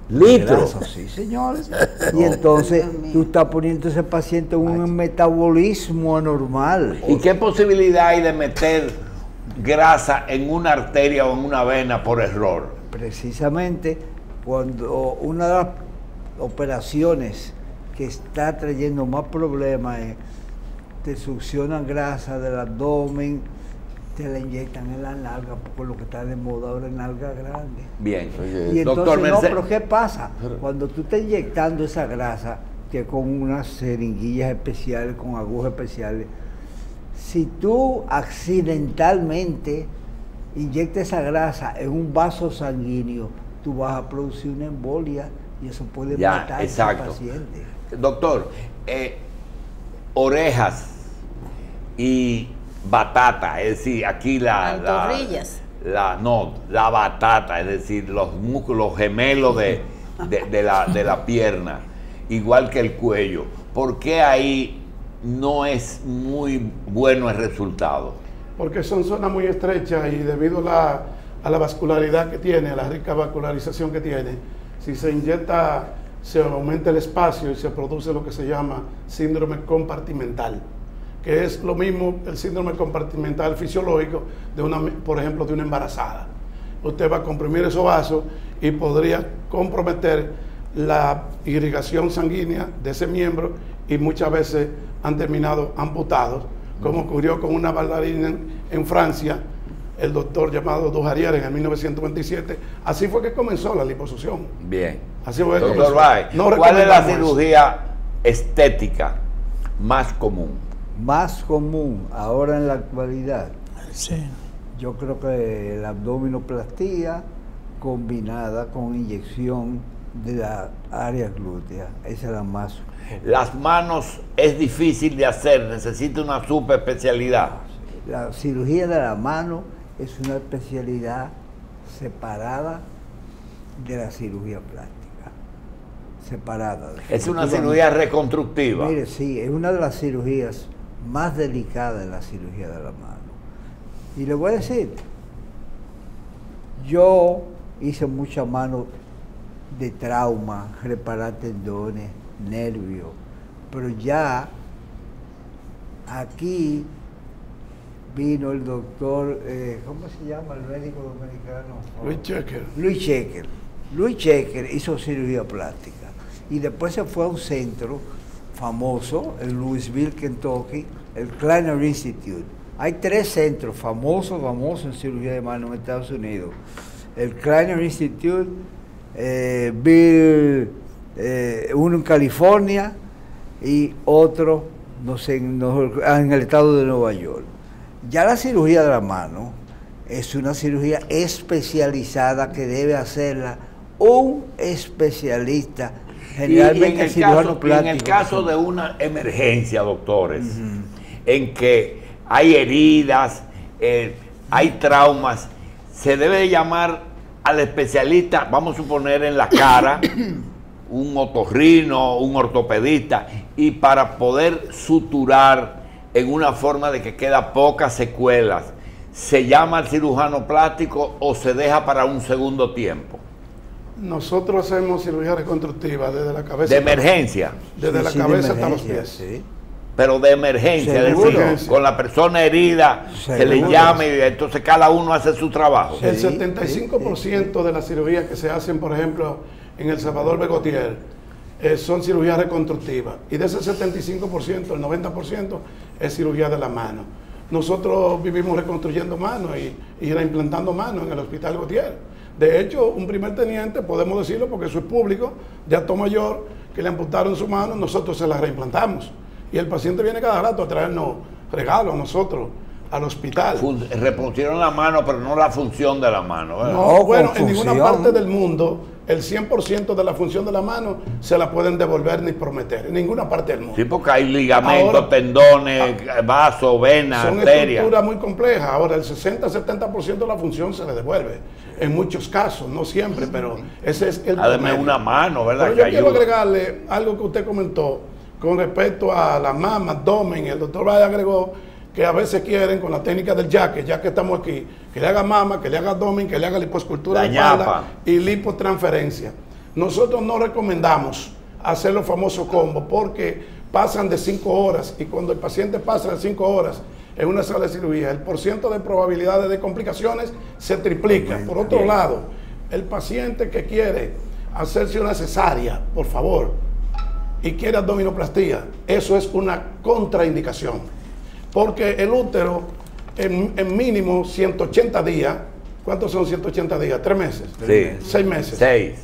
¿Litros? Sí, señores. Y entonces tú estás poniendo a ese paciente un metabolismo anormal. ¿Y qué posibilidad hay de meter grasa en una arteria o en una vena por error? Precisamente cuando una de las operaciones que está trayendo más problemas es te succionan grasa del abdomen, te la inyectan en la nalga, por lo que está de moda ahora en nalga grande. Bien. Y entonces, Doctor no, Mercedes, pero ¿qué pasa? Cuando tú estás inyectando esa grasa, que con unas jeringuillas especiales, con agujas especiales, si tú accidentalmente inyectas esa grasa en un vaso sanguíneo, tú vas a producir una embolia y eso puede matar a ese paciente. doctor, orejas y batata, es decir, aquí Pantorrillas. la batata, es decir, los músculos gemelos de la pierna, igual que el cuello. ¿Por qué ahí no es muy bueno el resultado? Porque son zonas muy estrechas y debido a la vascularidad que tiene, a la rica vascularización que tiene, si se inyecta, se aumenta el espacio y se produce lo que se llama síndrome compartimental, que es lo mismo el síndrome compartimental fisiológico de por ejemplo, de una embarazada. usted va a comprimir esos vasos y podría comprometer la irrigación sanguínea de ese miembro y muchas veces han terminado amputados, como ocurrió con una bailarina en Francia, el doctor llamado Dujardin en el 1927. Así fue que comenzó la liposucción. Bien. Así fue que Doctor comenzó. Bay, No ¿cuál es la recomendamos eso. cirugía estética más común? Más común ahora en la actualidad, Sí. yo creo que la abdominoplastía combinada con inyección de la área glútea, esa es la más. Las manos es difícil de hacer, necesita una subespecialidad. La cirugía de la mano es una especialidad separada de la cirugía plástica, separada. Es una definitivamente. cirugía reconstructiva. Mire, sí, es una de las cirugías más delicadas de la cirugía de la mano. Y le voy a decir, yo hice mucha mano de trauma, reparar tendones, nervios, pero ya aquí vino el doctor, ¿cómo se llama el médico dominicano? Luis Checker. Luis Checker. Luis Checker hizo cirugía plástica y después se fue a un centro famoso en Louisville, Kentucky, el Kleiner Institute. Hay 3 centros famosos en cirugía de mano en Estados Unidos. El Kleiner Institute, uno en California y otro, no sé, en el estado de Nueva York. Ya la cirugía de la mano es una cirugía especializada que debe hacerla un especialista, generalmente en cirujano plástico. el caso de una emergencia, doctores, en que hay heridas, hay traumas, se debe llamar al especialista, vamos a suponer en la cara, un otorrino, un ortopedista, y para poder suturar en una forma de que queda pocas secuelas, ¿se llama al cirujano plástico o se deja para un segundo tiempo? Nosotros hacemos cirugía reconstructiva desde la cabeza. De emergencia, Desde la Sí, de cabeza hasta los emergencia, pies. sí. pero de emergencia, es Seguro. decir, con la persona herida, se le Seguro. llama y entonces cada uno hace su trabajo. Sí. El 75% de las cirugías que se hacen, por ejemplo, en El Salvador Begotier, son cirugías reconstructivas. Y de ese 75%, el 90% es cirugía de la mano. Nosotros vivimos reconstruyendo manos y reimplantando manos en el Hospital Gautier. De hecho, un primer teniente, podemos decirlo porque eso es público, de alto mayor, que le amputaron su mano, nosotros se la reimplantamos. Y el paciente viene cada rato a traernos regalos a nosotros, al hospital. Repusieron la mano, pero no la función de la mano, ¿verdad? No, con bueno, en ninguna función. parte del mundo el 100% de la función de la mano se la pueden devolver ni prometer. En ninguna parte del mundo. Sí, porque hay ligamentos, Ahora, tendones, vasos, venas, Son arterias. estructuras muy complejas. Ahora, el 60-70% de la función se le devuelve. En muchos casos, no siempre, pero ese es el Además, promedio. una mano, ¿verdad? Pero Que yo quiero ayuda. agregarle algo que usted comentó con respecto a la mama, abdomen. El doctor Valle agregó que a veces quieren con la técnica del ya que estamos aquí, que le haga mama, que le haga abdomen, que le haga liposcultura La de espalda ñapa. y lipotransferencia. Nosotros no recomendamos hacer los famosos combos porque pasan de 5 horas y cuando el paciente pasa de 5 horas en una sala de cirugía, el porciento de probabilidades de complicaciones se triplica. Por otro Bien. lado, el paciente que quiere hacerse una cesárea, por favor, y quiere abdominoplastía, eso es una contraindicación. Porque el útero, en mínimo 180 días, ¿cuántos son 180 días? 3 meses. Sí. 6 meses. 6.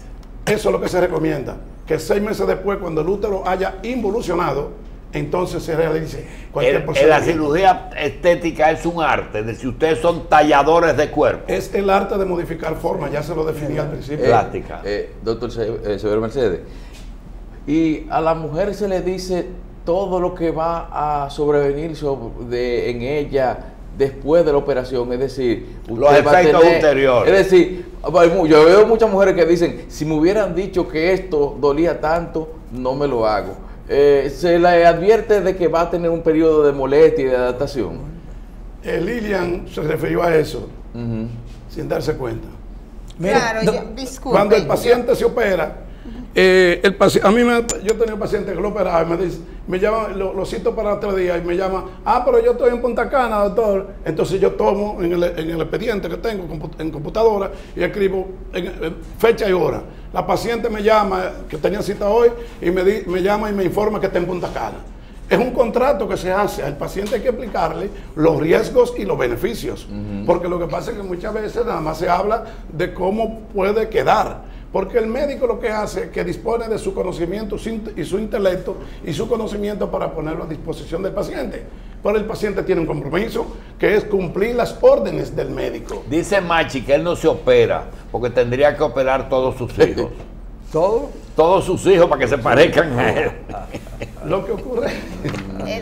Eso es lo que se recomienda. Que 6 meses después, cuando el útero haya involucionado, entonces se realice cualquier La procedimiento. cirugía estética es un arte, es decir, ustedes son talladores de cuerpo. Es el arte de modificar forma, ya se lo definí al principio. Plástica. Doctor Severo Mercedes, y a la mujer se le dice todo lo que va a sobrevenir en ella después de la operación, es decir, Los usted va a efectos tener- ulteriores. Es decir, yo veo muchas mujeres que dicen, si me hubieran dicho que esto dolía tanto, no me lo hago. Se le advierte de que va a tener un periodo de molestia y de adaptación. Lilian se refirió a eso, Ujú. sin darse cuenta. Mire, Claro, do- disculpe. Cuando el paciente se opera, Yo tenía un paciente que lo operaba y me llama, lo cito para 3 días y me llama, pero yo estoy en Punta Cana, doctor. Entonces yo tomo en el expediente que tengo en computadora y escribo fecha y hora. La paciente me llama, que tenía cita hoy, y me llama y me informa que está en Punta Cana. Es un contrato que se hace. Al paciente hay que explicarle los riesgos y los beneficios. Porque lo que pasa es que muchas veces nada más se habla de cómo puede quedar. Porque el médico lo que hace es que dispone de su conocimiento y su intelecto y su conocimiento para ponerlo a disposición del paciente. Pero el paciente tiene un compromiso que es cumplir las órdenes del médico. Dice Machi que él no se opera porque tendría que operar todos sus hijos. ¿Todo? Todos sus hijos para que se parezcan a él. Lo que ocurre...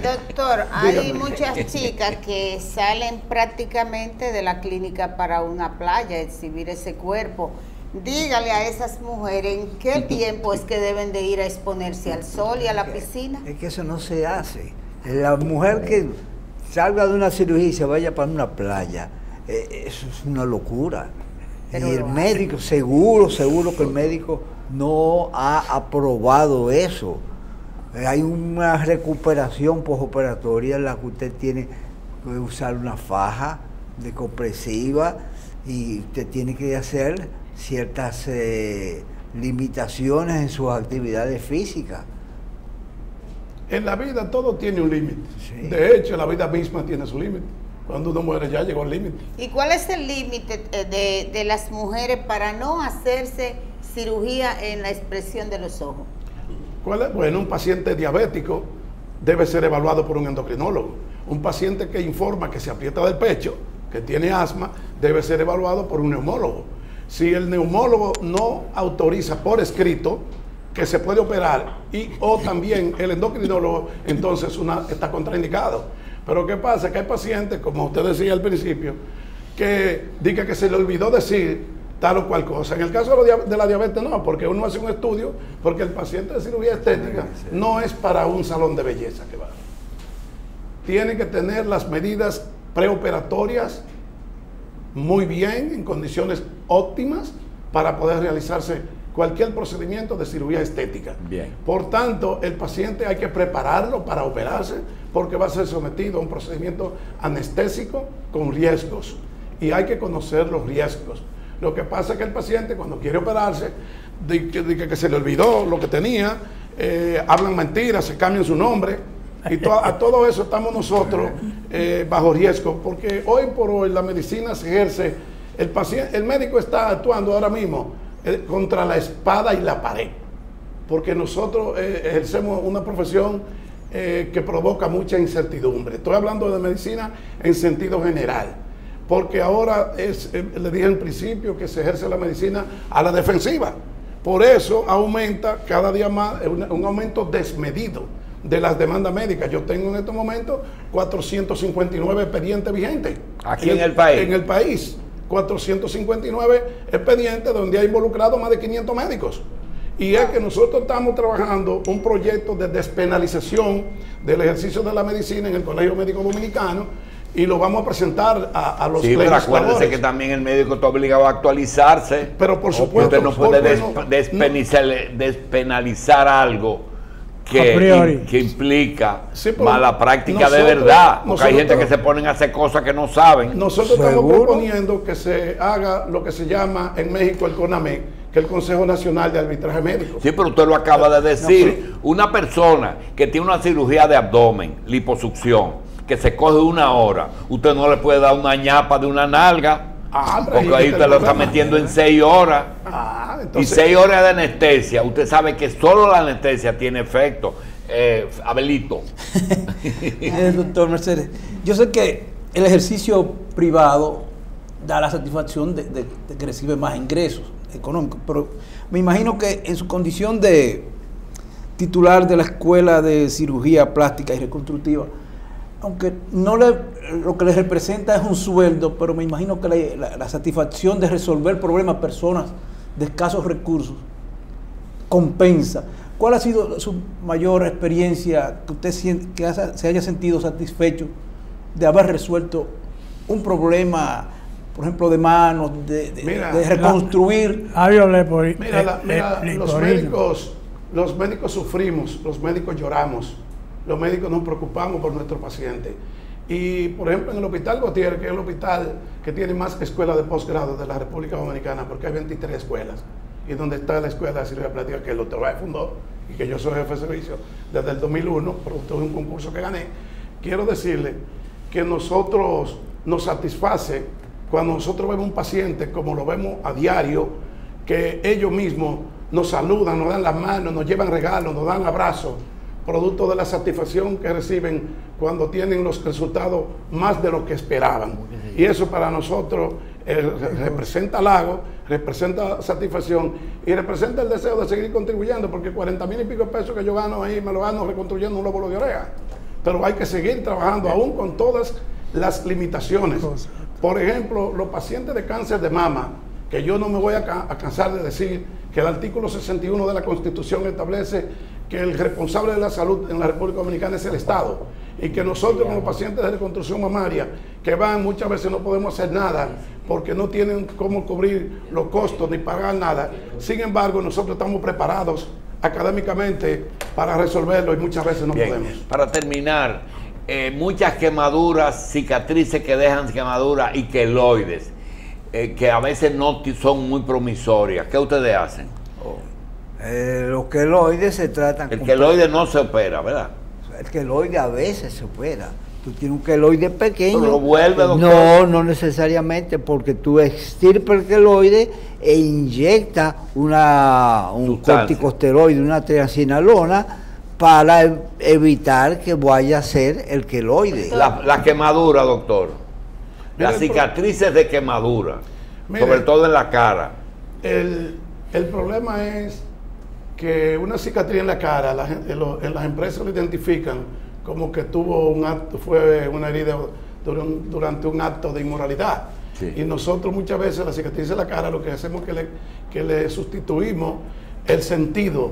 Doctor, hay muchas chicas que salen prácticamente de la clínica para una playa, exhibir ese cuerpo. Dígale a esas mujeres en qué tiempo es que deben de ir a exponerse al sol y a la piscina. Es que eso no se hace. La mujer que salga de una cirugía y se vaya para una playa, eso es una locura. Pero y el médico, seguro que el médico no ha aprobado eso. Hay una recuperación postoperatoria en la que usted tiene que usar una faja de compresiva y usted tiene que hacer ciertas limitaciones en sus actividades físicas. En la vida todo tiene un límite. Sí. De hecho, la vida misma tiene su límite. Cuando uno muere ya llegó al límite. ¿Y cuál es el límite de las mujeres para no hacerse cirugía en la expresión de los ojos? Bueno, un paciente diabético debe ser evaluado por un endocrinólogo. Un paciente que informa que se aprieta del pecho, que tiene asma, debe ser evaluado por un neumólogo. Si el neumólogo no autoriza por escrito que se puede operar o también el endocrinólogo, entonces está contraindicado. Pero ¿qué pasa? Que hay pacientes, como usted decía al principio, que diga que se le olvidó decir tal o cual cosa. En el caso de la diabetes no, porque uno hace un estudio, porque el paciente de cirugía estética no es para un salón de belleza que va. Tiene que tener las medidas preoperatorias muy bien, en condiciones óptimas, para poder realizarse cualquier procedimiento de cirugía estética. Bien. Por tanto, el paciente hay que prepararlo para operarse, porque va a ser sometido a un procedimiento anestésico con riesgos, y hay que conocer los riesgos. Lo que pasa es que el paciente, cuando quiere operarse, dice que se le olvidó lo que tenía, hablan mentiras, se cambian su nombre. Y a todo eso estamos nosotros bajo riesgo, porque hoy por hoy la medicina se ejerce, el médico está actuando ahora mismo contra la espada y la pared, porque nosotros ejercemos una profesión que provoca mucha incertidumbre. Estoy hablando de medicina en sentido general, porque ahora le dije en principio que se ejerce la medicina a la defensiva. Por eso aumenta cada día más, un aumento desmedido de las demandas médicas. Yo tengo en estos momentos 459 expedientes vigentes. ¿Aquí en el país? En el país. 459 expedientes donde ha involucrado más de 500 médicos. Y es que nosotros estamos trabajando un proyecto de despenalización del ejercicio de la medicina en el Colegio Médico Dominicano, y lo vamos a presentar a los sí, pero acuérdese que también el médico está obligado a actualizarse. Pero por supuesto. Usted no puede despenalizar algo que implica mala práctica de verdad. Porque hay gente que se ponen a hacer cosas que no saben. Nosotros estamos proponiendo que se haga lo que se llama en México el CONAMED, que es el Consejo Nacional de Arbitraje Médico. Sí, pero usted lo acaba de decir. Una persona que tiene una cirugía de abdomen, liposucción, que se coge 1 hora, usted no le puede dar una ñapa de una nalga, porque ahí usted lo está metiendo en 6 horas. Entonces, y 6 horas de anestesia. Usted sabe que solo la anestesia tiene efecto. Abelito. Doctor Mercedes, yo sé que el ejercicio privado da la satisfacción de que recibe más ingresos económicos, pero me imagino que en su condición de titular de la Escuela de Cirugía Plástica y Reconstructiva, aunque lo que les representa es un sueldo, pero me imagino que la satisfacción de resolver problemas a personas de escasos recursos compensa. ¿Cuál ha sido su mayor experiencia que usted se haya sentido satisfecho de haber resuelto un problema por ejemplo, de manos, de reconstruir. Los médicos sufrimos, los médicos lloramos, los médicos nos preocupamos por nuestros pacientes. Y, por ejemplo, en el Hospital Gautier, que es el hospital que tiene más escuelas de posgrado de la República Dominicana, porque hay 23 escuelas, y donde está la escuela de cirugía plástica que el doctor Báez fundó, y que yo soy jefe de servicio desde el 2001, producto de un concurso que gané, quiero decirle que nosotros nos satisface cuando nosotros vemos un paciente, como lo vemos a diario, que ellos mismos nos saludan, nos dan las manos, nos llevan regalos, nos dan abrazos, producto de la satisfacción que reciben cuando tienen los resultados más de lo que esperaban. Y eso para nosotros representa halago, representa satisfacción y representa el deseo de seguir contribuyendo, porque 40,000 y pico de pesos que yo gano ahí, me lo gano reconstruyendo un lóbulo de oreja. Pero hay que seguir trabajando aún con todas las limitaciones. Por ejemplo, los pacientes de cáncer de mama, que yo no me voy a cansar de decir que el artículo 61 de la Constitución establece que el responsable de la salud en la República Dominicana es el Estado, y que nosotros como pacientes de reconstrucción mamaria que van, muchas veces no podemos hacer nada porque no tienen cómo cubrir los costos ni pagar nada. Sin embargo, nosotros estamos preparados académicamente para resolverlo y muchas veces no podemos. Para terminar, muchas quemaduras, cicatrices que dejan quemaduras y queloides, que a veces no son muy promisorias. ¿Qué ustedes hacen? Los queloides se tratan... El queloide no se opera, ¿verdad? El queloide a veces se opera. Tú tienes un queloide pequeño. ¿Pero lo vuelve, doctor? No necesariamente, porque tú extirpas el queloide e inyectas un corticosteroide, una triacinolona, para evitar que vaya a ser el queloide. La quemadura, doctor. Las cicatrices de quemadura, sobre todo en la cara. El problema es que una cicatriz en la cara, en las empresas lo identifican como que tuvo un acto, fue una herida durante un acto de inmoralidad. Sí. Y nosotros muchas veces la cicatriz en la cara lo que hacemos es que le sustituimos el sentido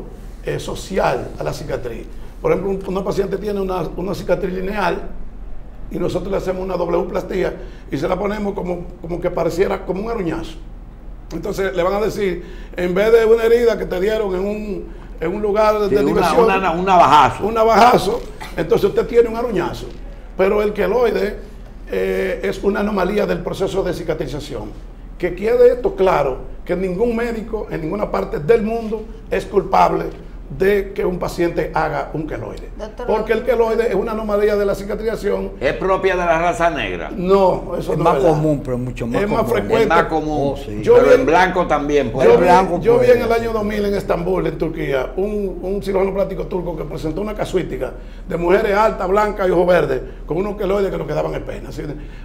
social a la cicatriz. Por ejemplo, una paciente tiene una cicatriz lineal y nosotros le hacemos una W-plastía y se la ponemos como que pareciera como un aruñazo. Entonces le van a decir, en vez de una herida que te dieron en un lugar de diversión, un navajazo, entonces usted tiene un aruñazo. Pero el queloide es una anomalía del proceso de cicatrización. Que quede esto claro, que ningún médico en ninguna parte del mundo es culpable de que un paciente haga un queloide. Porque el queloide es una anomalía de la cicatrización. ¿Es propia de la raza negra? No, eso es no más común, pero mucho más común. Es más frecuente. Es más común, sí. Pero en blanco también. Yo vi en el año 2000 en Estambul, en Turquía, un cirujano plástico turco que presentó una casuística de mujeres altas, blancas y ojos verdes, con unos queloides que nos quedaban en pena. Así,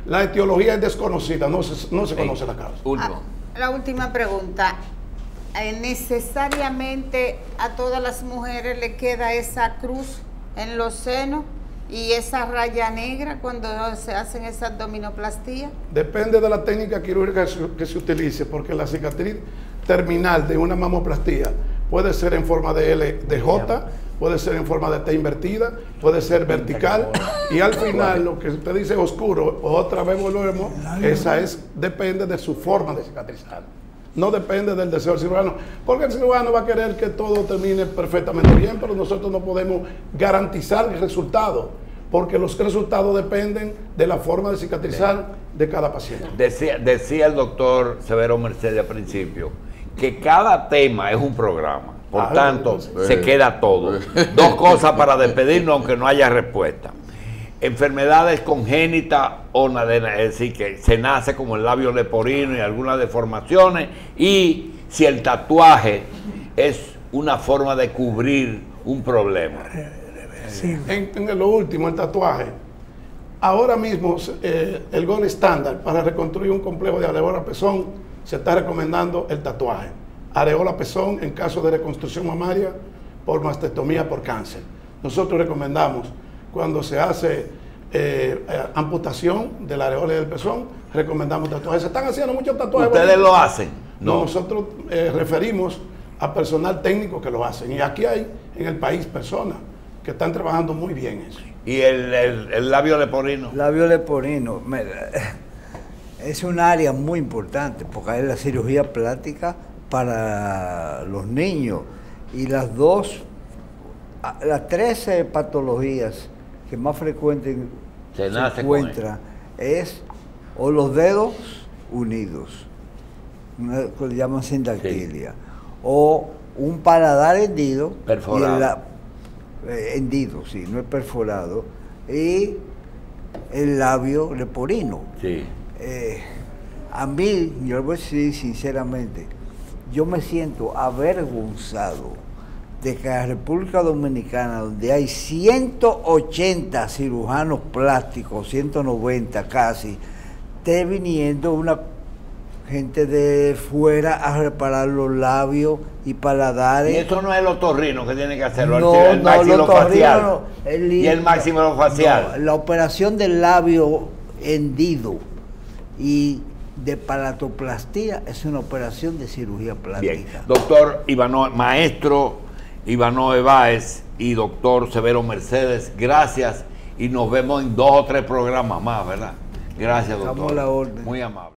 la etiología es desconocida, no se conoce la causa. La última pregunta. ¿Necesariamente a todas las mujeres le queda esa cruz en los senos y esa raya negra cuando se hacen esa abdominoplastía? Depende de la técnica quirúrgica que se utilice, porque la cicatriz terminal de una mamoplastía puede ser en forma de L, de J, puede ser en forma de T invertida, puede ser vertical, y al final lo que usted dice oscuro, otra vez volvemos, depende de su forma de cicatrizar. No depende del deseo del cirujano, porque el cirujano va a querer que todo termine perfectamente bien, pero nosotros no podemos garantizar el resultado, porque los resultados dependen de la forma de cicatrizar de cada paciente. Decía el doctor Severo Mercedes al principio, que cada tema es un programa, por tanto, se queda todo. Dos cosas para despedirnos, aunque no haya respuesta. Enfermedades congénitas o es decir, que se nace como el labio leporino y algunas deformaciones, y si el tatuaje es una forma de cubrir un problema. Sí. En lo último, el tatuaje. Ahora mismo el gold estándar para reconstruir un complejo de areola pezón se está recomendando el tatuaje. Areola pezón en caso de reconstrucción mamaria por mastectomía por cáncer. Nosotros recomendamos, cuando se hace amputación de la areola del pezón, recomendamos tatuajes. Se están haciendo muchos tatuajes. ¿Ustedes lo hacen? No, nosotros referimos a personal técnico que lo hacen. Y aquí hay en el país personas que están trabajando muy bien eso. ¿Y el labio leporino? Labio leporino, Es un área muy importante porque es la cirugía plástica para los niños y las 13 patologías que más frecuentes se encuentran es o los dedos unidos, que le llaman sindactilia, o un paladar hendido, perforado, hendido, sí, no es perforado, y el labio leporino. Sí. A mí, yo lo voy a decir sinceramente, yo me siento avergonzado de que en la República Dominicana, donde hay 180 cirujanos plásticos, 190 casi, esté viniendo una gente de fuera a reparar los labios y paladares. Y eso no es el otorrino que tiene que hacerlo, no, el maxilofacial. No, y el maxilofacial. No, la operación del labio hendido y de palatoplastía es una operación de cirugía plástica. Bien. Doctor maestro Ivanoe Báez y doctor Severo Mercedes, gracias y nos vemos en 2 o 3 programas más, ¿verdad? Gracias, doctor. Damos la orden. Muy amable.